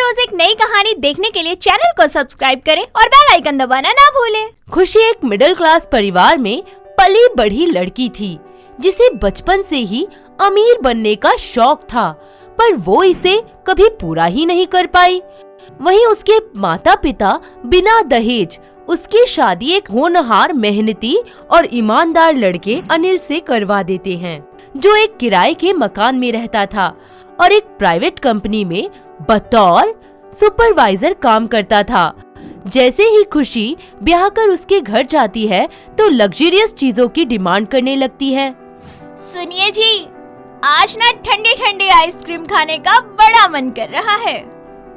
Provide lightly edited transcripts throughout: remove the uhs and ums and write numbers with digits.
रोज एक नई कहानी देखने के लिए चैनल को सब्सक्राइब करें और बेल आइकन दबाना ना भूलें। खुशी एक मिडिल क्लास परिवार में पली बढ़ी लड़की थी जिसे बचपन से ही अमीर बनने का शौक था, पर वो इसे कभी पूरा ही नहीं कर पाई। वहीं उसके माता पिता बिना दहेज उसकी शादी एक होनहार, मेहनती और ईमानदार लड़के अनिल से करवा देते हैं, जो एक किराए के मकान में रहता था और एक प्राइवेट कंपनी में बतौर सुपरवाइजर काम करता था। जैसे ही खुशी ब्याह कर उसके घर जाती है तो लग्जरियस चीजों की डिमांड करने लगती है। सुनिए जी, आज ना ठंडी ठंडी आइसक्रीम खाने का बड़ा मन कर रहा है।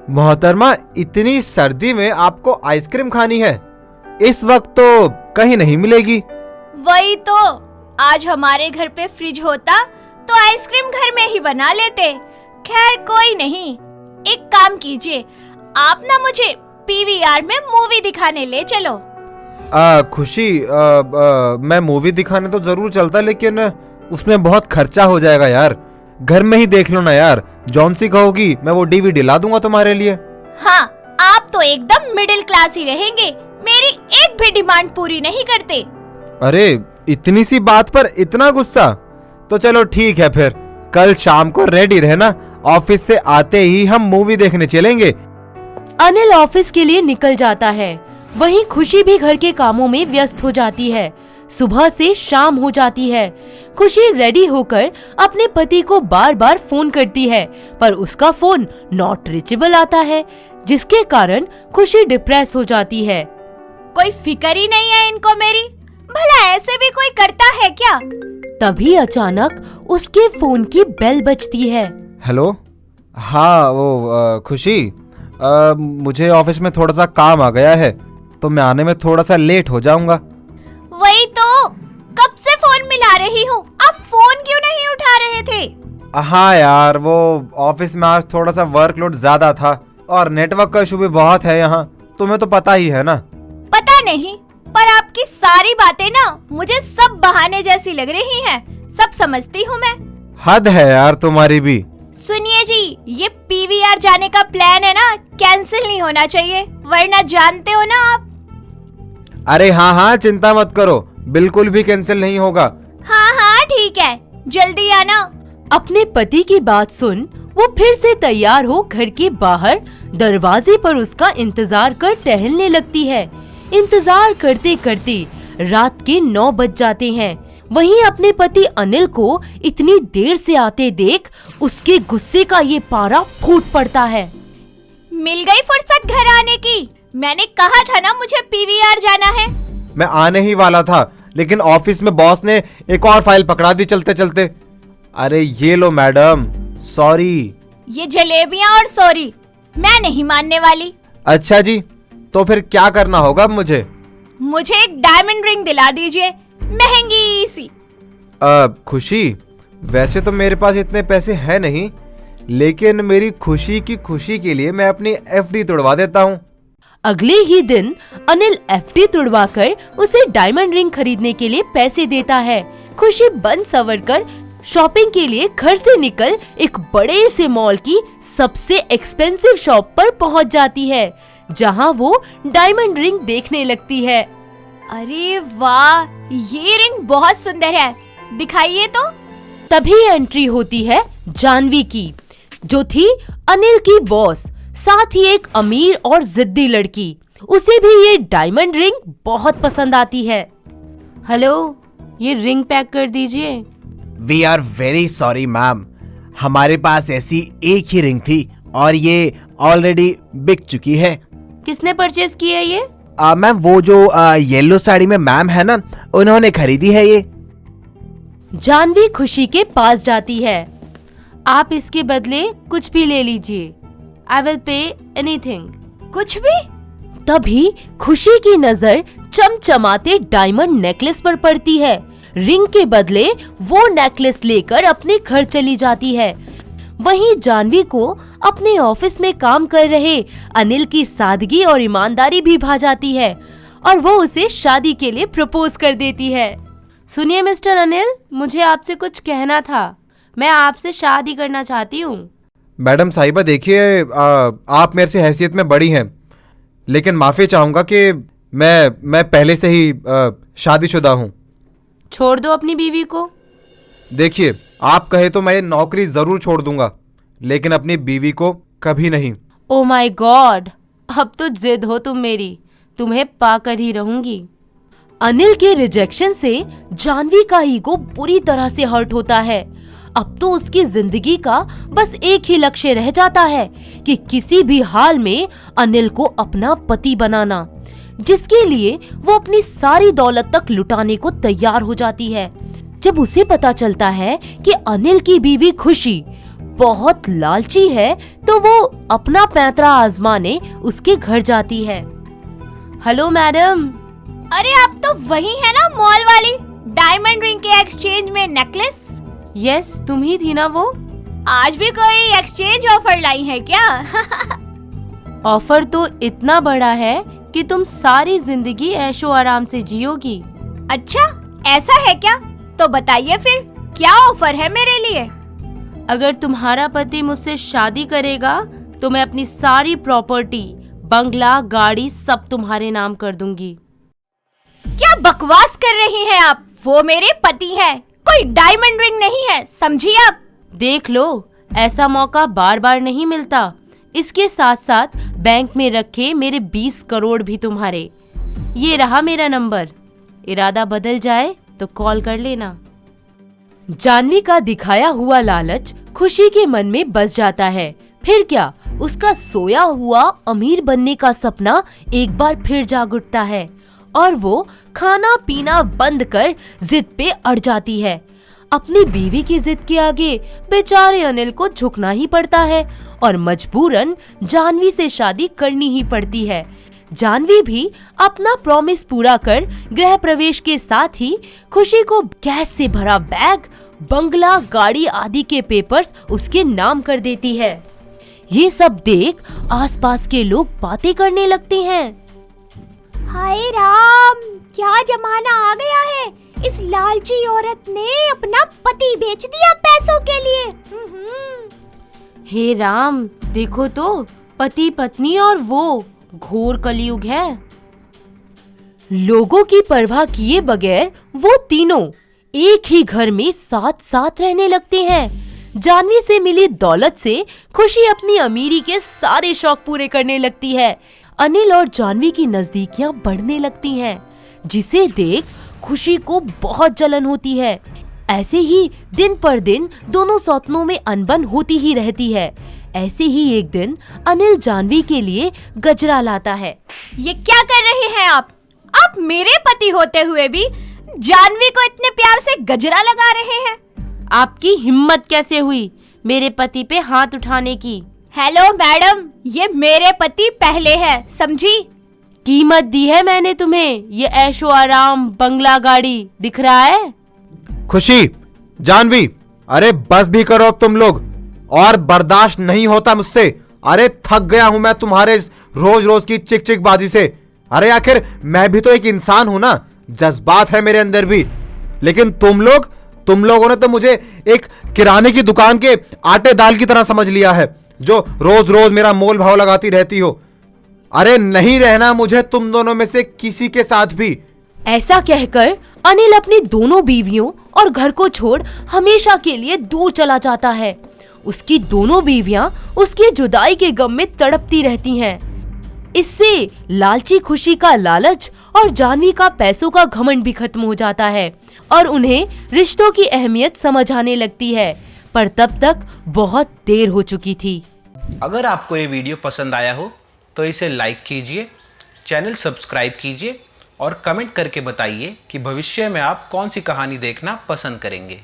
मोहतरमा, इतनी सर्दी में आपको आइसक्रीम खानी है? इस वक्त तो कहीं नहीं मिलेगी। वही तो, आज हमारे घर पे फ्रिज होता तो आइसक्रीम घर में ही बना लेते। खैर कोई नहीं, एक काम कीजिए, आप ना मुझे पीवीआर में मूवी दिखाने ले चलो। खुशी, मैं मूवी दिखाने तो जरूर चलता, लेकिन उसमें बहुत खर्चा हो जाएगा यार। घर में ही देख लो ना यार, जौन सी कहोगी मैं वो डीवीडी ला दूंगा तुम्हारे लिए। हाँ, आप तो एकदम मिडिल क्लास ही रहेंगे, मेरी एक भी डिमांड पूरी नहीं करते। अरे इतनी सी बात पर इतना गुस्सा? तो चलो ठीक है, फिर कल शाम को रेडी रहना, ऑफिस से आते ही हम मूवी देखने चलेंगे। अनिल ऑफिस के लिए निकल जाता है, वहीं खुशी भी घर के कामों में व्यस्त हो जाती है। सुबह से शाम हो जाती है। खुशी रेडी होकर अपने पति को बार बार फोन करती है, पर उसका फोन नॉट रीचेबल आता है, जिसके कारण खुशी डिप्रेस हो जाती है। कोई फिक्र ही नहीं है इनको मेरी, भला ऐसे भी कोई करता है क्या? तभी अचानक उसके फोन की बेल बजती है। हेलो, हाँ वो खुशी, मुझे ऑफिस में थोड़ा सा काम आ गया है, तो मैं आने में थोड़ा सा लेट हो जाऊंगा। वही तो, कब से फोन मिला रही हूँ, आप फोन क्यों नहीं उठा रहे थे? हाँ यार, वो ऑफिस में आज थोड़ा सा वर्कलोड ज्यादा था और नेटवर्क का इशू भी बहुत है यहाँ, तुम्हें तो पता ही है ना। पता नहीं, पर आपकी सारी बातें ना मुझे सब बहाने जैसी लग रही हैं। सब समझती हूँ मैं। हद है यार तुम्हारी भी। सुनिए जी, ये पीवीआर जाने का प्लान है ना, कैंसिल नहीं होना चाहिए, वरना जानते हो ना आप। अरे हाँ, चिंता मत करो, बिल्कुल भी कैंसिल नहीं होगा। हाँ ठीक है, जल्दी आना। अपने पति की बात सुन वो फिर से तैयार हो घर के बाहर दरवाजे पर उसका इंतजार कर टहलने लगती है। इंतजार करते करते रात के 9 बज जाते हैं। वहीं अपने पति अनिल को इतनी देर से आते देख उसके गुस्से का ये पारा फूट पड़ता है। मिल गई फुर्सत घर आने की, मैंने कहा था ना मुझे पीवीआर जाना है। मैं आने ही वाला था, लेकिन ऑफिस में बॉस ने एक और फाइल पकड़ा दी चलते चलते। अरे ये लो मैडम, सॉरी। ये जलेबियाँ और सॉरी मैं नहीं मानने वाली। अच्छा जी, तो फिर क्या करना होगा मुझे? मुझे एक डायमंड रिंग दिला दीजिए, महंगी सी। खुशी, वैसे तो मेरे पास इतने पैसे हैं नहीं, लेकिन मेरी खुशी की खुशी के लिए मैं अपनी एफडी तोड़वा देता हूँ। अगले ही दिन अनिल एफडी तुड़वाकर उसे डायमंड रिंग खरीदने के लिए पैसे देता है। खुशी बन सवर कर शॉपिंग के लिए घर से निकल एक बड़े से मॉल की सबसे एक्सपेंसिव शॉप पर पहुंच जाती है, जहां वो डायमंड रिंग देखने लगती है। अरे वाह, ये रिंग बहुत सुंदर है, दिखाइए तो। तभी एंट्री होती है जानवी की, जो थी अनिल की बॉस, साथ ही एक अमीर और जिद्दी लड़की। उसे भी ये डायमंड रिंग बहुत पसंद आती है। हेलो, ये रिंग पैक कर दीजिए। We are very sorry ma'am, हमारे पास ऐसी एक ही रिंग थी और ये ऑलरेडी बिक चुकी है। किसने परचेज की है ये? मैम, वो जो येलो साड़ी में मैम है ना, उन्होंने खरीदी है ये। जानवी खुशी के पास जाती है। आप इसके बदले कुछ भी ले लीजिए, आई विल पे एनीथिंग। कुछ भी? तभी खुशी की नजर चमचमाते डायमंड नेकलेस पर पड़ती है। रिंग के बदले वो नेकलेस लेकर अपने घर चली जाती है। वहीं जानवी को अपने ऑफिस में काम कर रहे अनिल की सादगी और ईमानदारी भी भा जाती है और वो उसे शादी के लिए प्रपोज कर देती है। सुनिए मिस्टर अनिल, मुझे आपसे कुछ कहना था। मैं आपसे शादी करना चाहती हूँ। मैडम साहिबा देखिए, आप मेरे से हैसियत में बड़ी हैं, लेकिन माफ़ी चाहूँगा कि मैं पहले से ही शादीशुदा हूँ। छोड़ दो अपनी बीवी को। देखिए, आप कहे तो मैं ये नौकरी ज़रूर छोड़ दूंगा, लेकिन अपनी बीवी को कभी नहीं। ओ माय गॉड, अब तो जिद हो तुम मेरी, तुम्हें पाकर ही रहूंगी। अनिल के रिजेक्शन से जानवी का ईगो बुरी तरह से हर्ट होता है। अब तो उसकी जिंदगी का बस एक ही लक्ष्य रह जाता है कि किसी भी हाल में अनिल को अपना पति बनाना, जिसके लिए वो अपनी सारी दौलत तक लुटाने को तैयार हो जाती है। जब उसे पता चलता है कि अनिल की बीवी खुशी बहुत लालची है, तो वो अपना पैंतरा आजमाने उसके घर जाती है। Hello madam. अरे आप तो वही है ना, मॉल वाली, डायमंड रिंग के एक्सचेंज में नेकलेस। यस, तुम ही थी ना वो। आज भी कोई एक्सचेंज ऑफर लाई है क्या? ऑफर तो इतना बड़ा है कि तुम सारी जिंदगी ऐशो आराम से जियोगी। अच्छा, ऐसा है क्या? तो बताइए फिर, क्या ऑफर है मेरे लिए? अगर तुम्हारा पति मुझसे शादी करेगा तो मैं अपनी सारी प्रॉपर्टी, बंगला, गाड़ी सब तुम्हारे नाम कर दूंगी। क्या बकवास कर रही हैं आप? वो मेरे पति हैं, कोई डायमंड रिंग नहीं है, समझी आप? देख लो, ऐसा मौका बार बार नहीं मिलता। इसके साथ साथ बैंक में रखे मेरे 20 करोड़ भी तुम्हारे। ये रहा मेरा नंबर, इरादा बदल जाए तो कॉल कर लेना। जानवी का दिखाया हुआ लालच खुशी के मन में बस जाता है। फिर क्या, उसका सोया हुआ अमीर बनने का सपना एक बार फिर जाग उठता है और वो खाना पीना बंद कर जिद पे अड़ जाती है। अपनी बीवी की जिद के आगे बेचारे अनिल को झुकना ही पड़ता है और मजबूरन जानवी से शादी करनी ही पड़ती है। जानवी भी अपना प्रॉमिस पूरा कर गृह प्रवेश के साथ ही खुशी को गैस से भरा बैग, बंगला, गाड़ी आदि के पेपर्स उसके नाम कर देती है। ये सब देख आसपास के लोग बातें करने लगते हैं। हाय राम, क्या जमाना आ गया है, इस लालची औरत ने अपना पति बेच दिया पैसों के लिए। हे राम, देखो तो, पति पत्नी और वो घोर कलयुग है। लोगों की परवाह किए बगैर वो तीनों एक ही घर में साथ साथ रहने लगते हैं। जानवी से मिली दौलत से खुशी अपनी अमीरी के सारे शौक पूरे करने लगती है। अनिल और जानवी की नजदीकियां बढ़ने लगती हैं, जिसे देख खुशी को बहुत जलन होती है। ऐसे ही दिन पर दिन दोनों सौतनों में अनबन होती ही रहती है। ऐसे ही एक दिन अनिल जानवी के लिए गजरा लाता है। ये क्या कर रहे हैं आप? आप मेरे पति होते हुए भी जानवी को इतने प्यार से गजरा लगा रहे हैं। आपकी हिम्मत कैसे हुई मेरे पति पे हाथ उठाने की? हेलो मैडम, ये मेरे पति पहले है, समझी? कीमत दी है मैंने तुम्हें, ये ऐशो आराम, बंगला, गाड़ी दिख रहा है? खुशी, जानवी, अरे बस भी करो अब तुम लोग, और बर्दाश्त नहीं होता मुझसे। अरे थक गया हूं मैं तुम्हारे रोज रोज की चिक चिक बाजी से। अरे आखिर मैं भी तो एक इंसान हूं ना, जज्बात है मेरे अंदर भी। लेकिन तुम लोगों ने तो मुझे एक किराने की दुकान के आटे दाल की तरह समझ लिया है, जो रोज रोज मेरा मोल भाव लगाती रहती हो। अरे नहीं रहना मुझे तुम दोनों में से किसी के साथ भी। ऐसा कहकर अनिल अपनी दोनों बीवियों और घर को छोड़ हमेशा के लिए दूर चला जाता है। उसकी दोनों बीवियां उसकी जुदाई के गम में तड़पती रहती हैं। इससे लालची खुशी का लालच और जानवी का पैसों का घमंड भी खत्म हो जाता है और उन्हें रिश्तों की अहमियत समझ आने लगती है। पर तब तक बहुत देर हो चुकी थी। अगर आपको ये वीडियो पसंद आया हो तो इसे लाइक कीजिए, चैनल सब्सक्राइब कीजिए और कमेंट करके बताइए कि भविष्य में आप कौन सी कहानी देखना पसंद करेंगे।